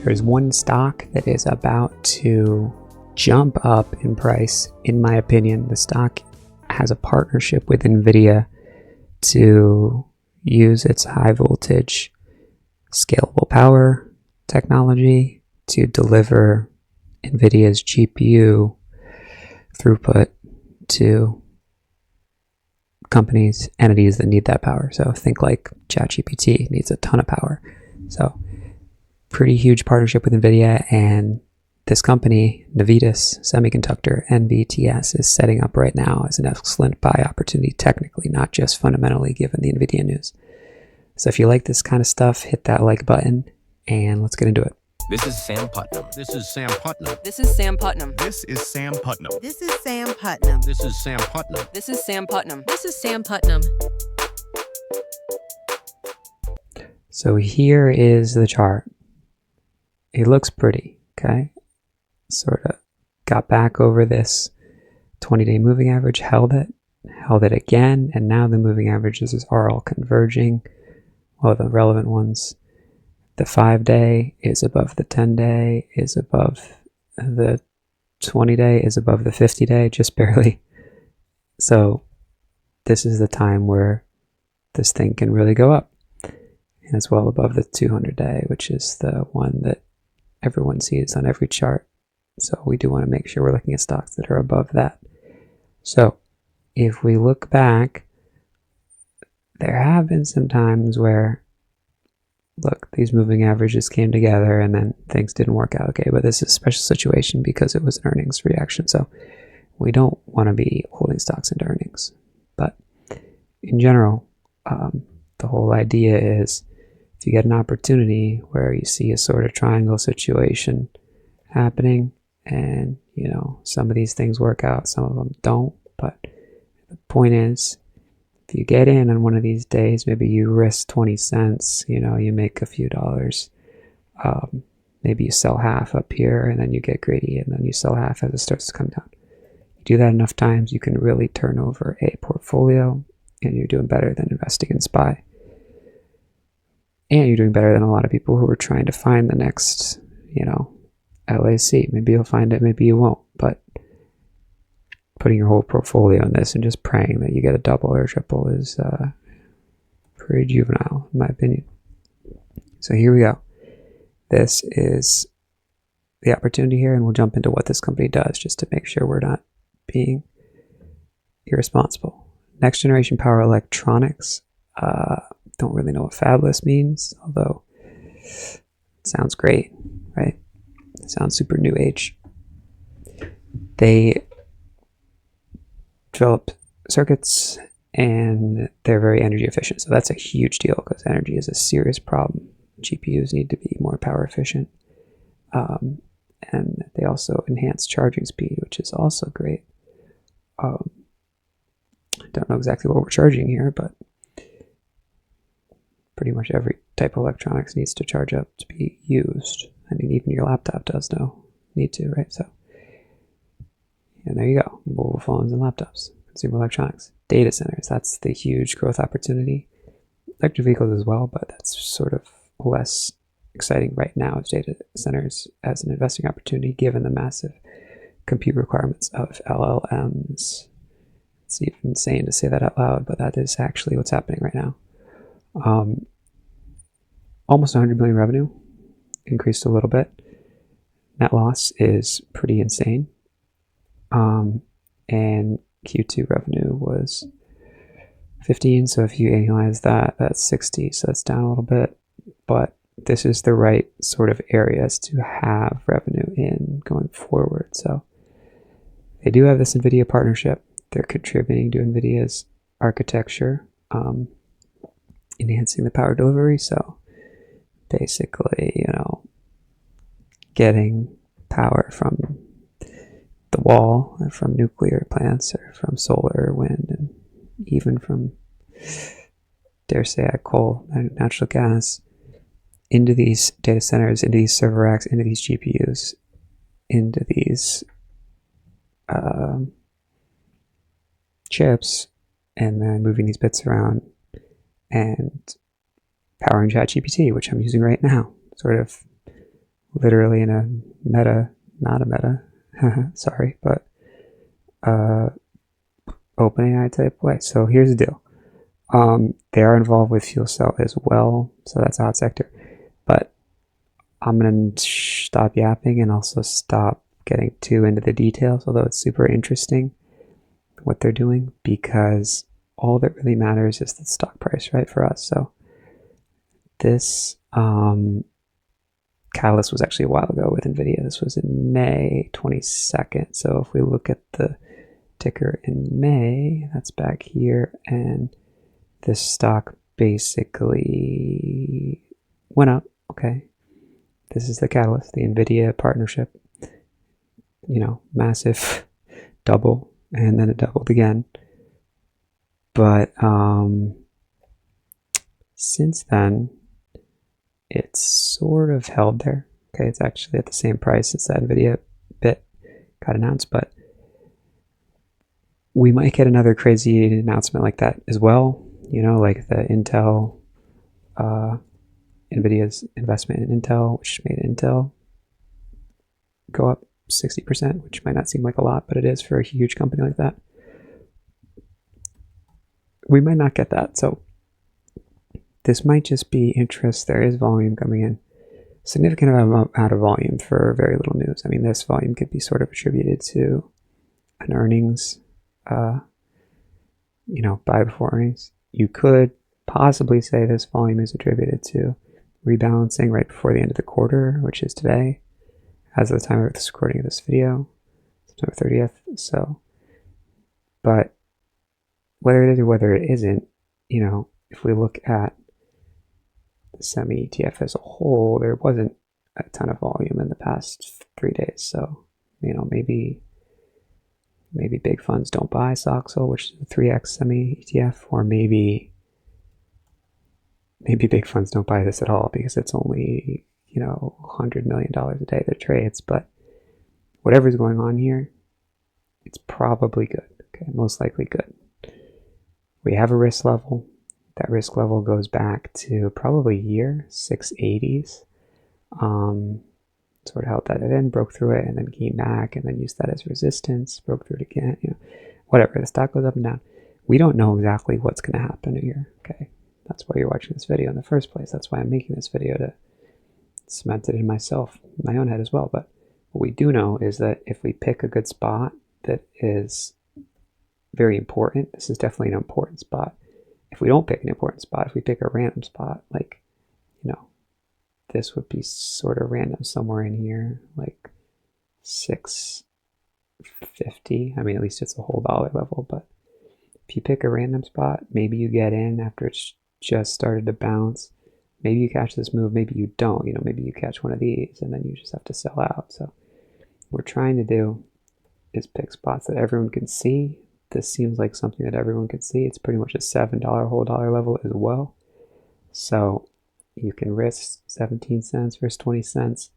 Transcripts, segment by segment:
There's one stock that is about to jump up in price, in my opinion. The stock has a partnership with Nvidia to use its high voltage scalable power technology to deliver Nvidia's GPU throughput to companies, entities that need that power. So think like ChatGPT needs a ton of power. So pretty huge partnership with Nvidia, and this company, Navitas Semiconductor, NVTS, is setting up right now as an excellent buy opportunity technically, not just fundamentally given the Nvidia news. So if you like this kind of stuff, hit that like button and let's get into it. This is Sam Putnam. This is Sam Putnam. This is Sam Putnam. This is Sam Putnam. This is Sam Putnam. This is Sam Putnam. This is Sam Putnam. This is Sam Putnam. So here is the chart. It looks pretty, okay? Sort of got back over this 20-day moving average, held it again, and now the moving averages are all converging. Well, the relevant ones. The 5-day is above the 10-day, is above the 20-day, is above the 50-day, just barely. So this is the time where this thing can really go up. And it's well above the 200-day, which is the one that everyone sees on every chart. So we do want to make sure we're looking at stocks that are above that. So if we look back, there have been some times where, look, these moving averages came together and then things didn't work out okay, but this is a special situation because it was an earnings reaction. So we don't want to be holding stocks into earnings. But in general, the whole idea is if you get an opportunity where you see a sort of triangle situation happening and, you know, some of these things work out, some of them don't. But the point is, if you get in on one of these days, maybe you risk 20 cents, you know, you make a few dollars. Maybe you sell half up here and then you get greedy and then you sell half as it starts to come down. You do that enough times, you can really turn over a portfolio and you're doing better than investing in SPY. And you're doing better than a lot of people who are trying to find the next, you know, LAC. Maybe you'll find it, maybe you won't, but putting your whole portfolio in this and just praying that you get a double or a triple is pretty juvenile, in my opinion. So here we go. This is the opportunity here, and we'll jump into what this company does just to make sure we're not being irresponsible. Next generation power electronics. Don't really know what fabless means, although it sounds great, right? It sounds super new age. They develop circuits and they're very energy efficient. So that's a huge deal because energy is a serious problem. GPUs need to be more power efficient. And they also enhance charging speed, which is also great. I don't know exactly what we're charging here, but pretty much every type of electronics needs to charge up to be used. I mean, even your laptop does need to, right? So, and there you go, mobile phones and laptops, consumer electronics, data centers. That's the huge growth opportunity. Electric vehicles as well, but that's sort of less exciting right now as data centers as an investing opportunity, given the massive compute requirements of LLMs. It's even insane to say that out loud, but that is actually what's happening right now. Almost 100 million revenue, increased a little bit. Net loss is pretty insane. And Q2 revenue was 15, so if you annualize that, that's 60, so that's down a little bit. But this is the right sort of areas to have revenue in going forward. So they do have this Nvidia partnership. They're contributing to Nvidia's architecture, enhancing the power delivery. So basically, you know, getting power from the wall, or from nuclear plants, or from solar or wind, and even from, dare say, coal and natural gas, into these data centers, into these server racks, into these GPUs, into these chips, and then moving these bits around and powering ChatGPT, which I'm using right now. Sort of literally in a meta, not a meta, sorry, but OpenAI type way. So here's the deal. They are involved with fuel cell as well, so that's a hot sector. But I'm going to stop yapping and also stop getting too into the details, although it's super interesting what they're doing, because all that really matters is the stock price, right, for us. So this catalyst was actually a while ago with Nvidia. This was in May 22nd. So if we look at the ticker in May, that's back here, and this stock basically went up. Okay, this is the catalyst, the Nvidia partnership, you know, massive double, and then it doubled again. But since then, it's sort of held there. Okay, it's actually at the same price as that Nvidia bit got announced, but we might get another crazy announcement like that as well. You know, like the Intel, Nvidia's investment in Intel, which made Intel go up 60%, which might not seem like a lot, but it is for a huge company like that. We might not get that, so this might just be interest. There is volume coming in, significant amount of volume for very little news. I mean, this volume could be sort of attributed to an earnings, you know, buy before earnings. You could possibly say this volume is attributed to rebalancing right before the end of the quarter, which is today, as of the time of this recording of this video, September 30th. So, but whether it is or whether it isn't, you know, if we look at the semi ETF as a whole, there wasn't a ton of volume in the past 3 days. So, you know, maybe big funds don't buy Soxel, which is a 3x semi ETF, or maybe big funds don't buy this at all because it's only, you know, $100 million a day that trades. But whatever's going on here, it's probably good. Okay, most likely good. We have a risk level. That risk level goes back to probably year 680s. Sort of held that in, broke through it, and then came back, and then used that as resistance, broke through it again, you know, whatever. The stock goes up and down. We don't know exactly what's going to happen here, okay? That's why you're watching this video in the first place. That's why I'm making this video, to cement it in myself, in my own head as well. But what we do know is that if we pick a good spot that is very important, this is definitely an important spot. If we don't pick an important spot, if we pick a random spot, like, you know, this would be sort of random somewhere in here, like 650. I mean, at least it's a whole dollar level, but if you pick a random spot, maybe you get in after it's just started to bounce. Maybe you catch this move, maybe you don't. You know, maybe you catch one of these and then you just have to sell out. So what we're trying to do is pick spots that everyone can see. This seems like something that everyone can see. It's pretty much a $7 whole dollar level as well. So you can risk 17 cents versus 20 cents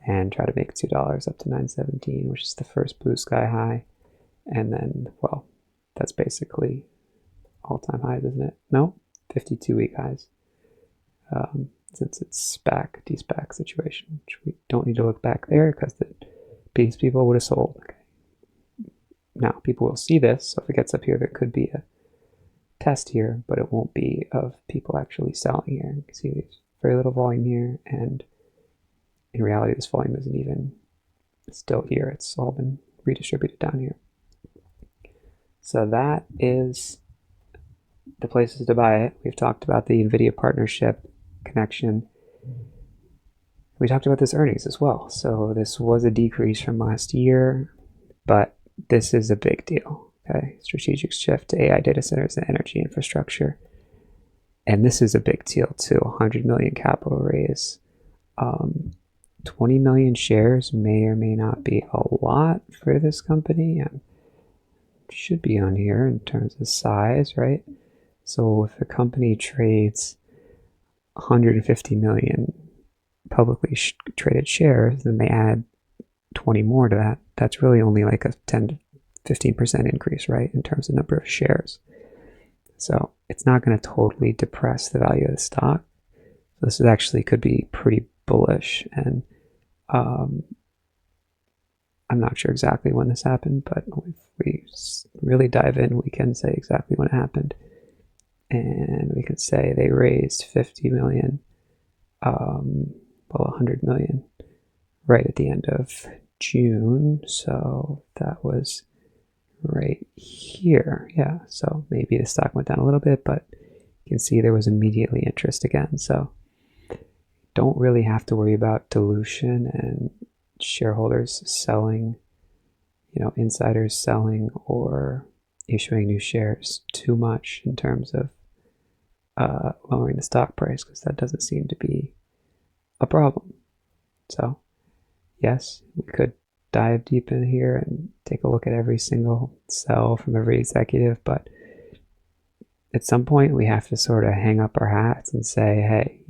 and try to make $2 up to 9.17, which is the first blue sky high. And then, well, that's basically all-time highs, isn't it? No, 52-week highs. Since it's SPAC, de-SPAC situation, which we don't need to look back there because these people would have sold. Okay. Now, people will see this, so if it gets up here, there could be a test here, but it won't be of people actually selling here. You can see there's very little volume here, and in reality, this volume isn't even still here. It's all been redistributed down here. So that is the places to buy it. We've talked about the Nvidia partnership connection. We talked about this earnings as well. So this was a decrease from last year, but this is a big deal. Okay, strategic shift to AI data centers and energy infrastructure. And this is a big deal too. 100 million capital raise. 20 million shares may or may not be a lot for this company. Should be on here in terms of size, right? So if a company trades 150 million publicly traded shares, then they add 20 more to that. That's really only like a 10 to 15% increase, right, in terms of number of shares. So it's not going to totally depress the value of the stock. So this is actually could be pretty bullish, and I'm not sure exactly when this happened, but if we really dive in, we can say exactly when it happened. And we can say they raised 50 million, 100 million right at the end of June. So that was right here. Yeah, so maybe the stock went down a little bit, but you can see there was immediately interest again. So don't really have to worry about dilution and shareholders selling, insiders selling or issuing new shares too much in terms of lowering the stock price, because that doesn't seem to be a problem. So yes, we could dive deep in here and take a look at every single sell from every executive, but at some point we have to sort of hang up our hats and say, hey,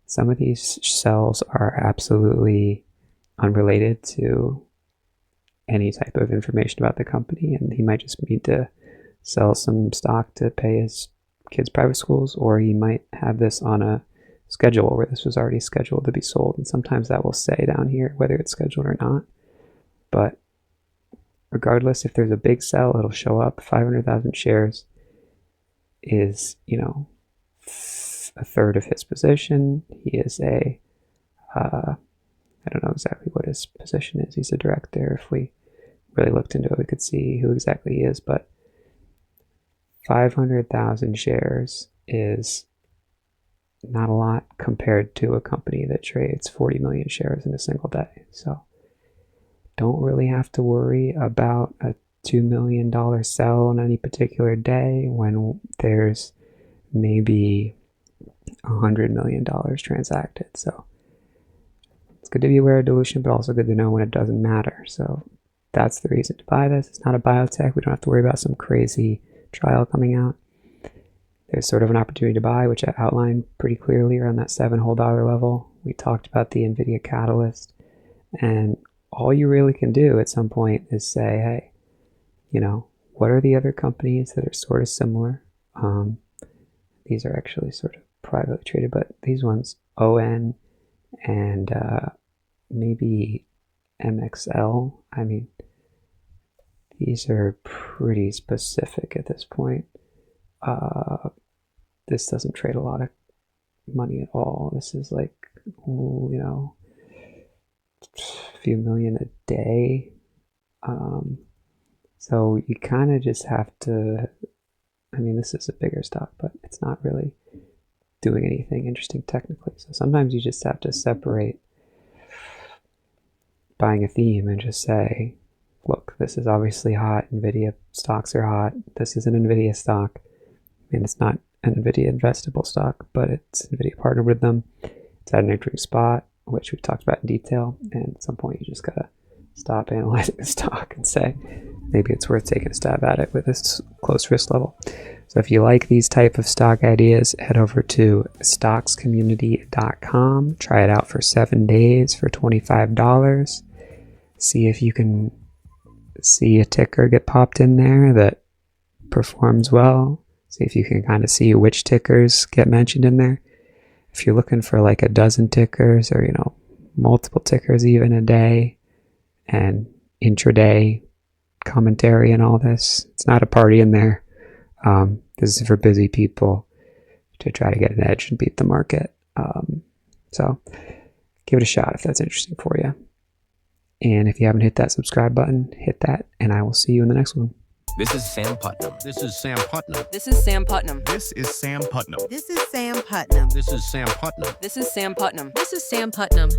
some of these sells are absolutely unrelated to any type of information about the company, and he might just need to sell some stock to pay his kids' private schools, or he might have this on a schedule where this was already scheduled to be sold, and sometimes that will say down here whether it's scheduled or not. But regardless, if there's a big sell, it'll show up. 500,000 shares is, a third of his position. He is I don't know exactly what his position is. He's a director. If we really looked into it, we could see who exactly he is, but 500,000 shares is not a lot compared to a company that trades 40 million shares in a single day. So don't really have to worry about a $2 million sell on any particular day when there's maybe $100 million transacted. So it's good to be aware of dilution, but also good to know when it doesn't matter. So that's the reason to buy this. It's not a biotech. We don't have to worry about some crazy trial coming out. There's sort of an opportunity to buy, which I outlined pretty clearly around that $7 whole level. We talked about the Nvidia catalyst, and all you really can do at some point is say, hey, what are the other companies that are sort of similar? These are actually sort of privately traded, but these ones, ON and maybe MXL. I mean, these are pretty specific at this point. This doesn't trade a lot of money at all. This is like, a few million a day. So you kind of just have to, this is a bigger stock, but it's not really doing anything interesting technically. So sometimes you just have to separate buying a theme and just say, look, this is obviously hot. Nvidia stocks are hot. This is an Nvidia stock. It's not an Nvidia investable stock, but it's Nvidia partnered with them. It's at an entering spot, which we've talked about in detail. And at some point, you just gotta stop analyzing the stock and say, maybe it's worth taking a stab at it with this close risk level. So if you like these type of stock ideas, head over to stockscommunity.com. Try it out for 7 days for $25. See if you can see a ticker get popped in there that performs well. See if you can kind of see which tickers get mentioned in there. If you're looking for like a dozen tickers or, multiple tickers even a day and intraday commentary and all this, it's not a party in there. This is for busy people to try to get an edge and beat the market. So give it a shot if that's interesting for you. And if you haven't hit that subscribe button, hit that, and I will see you in the next one. This is Sam Putnam. This is Sam Putnam. This is Sam Putnam. This is Sam Putnam. This is Sam Putnam. This is Sam Putnam. This is Sam Putnam. This is Sam Putnam.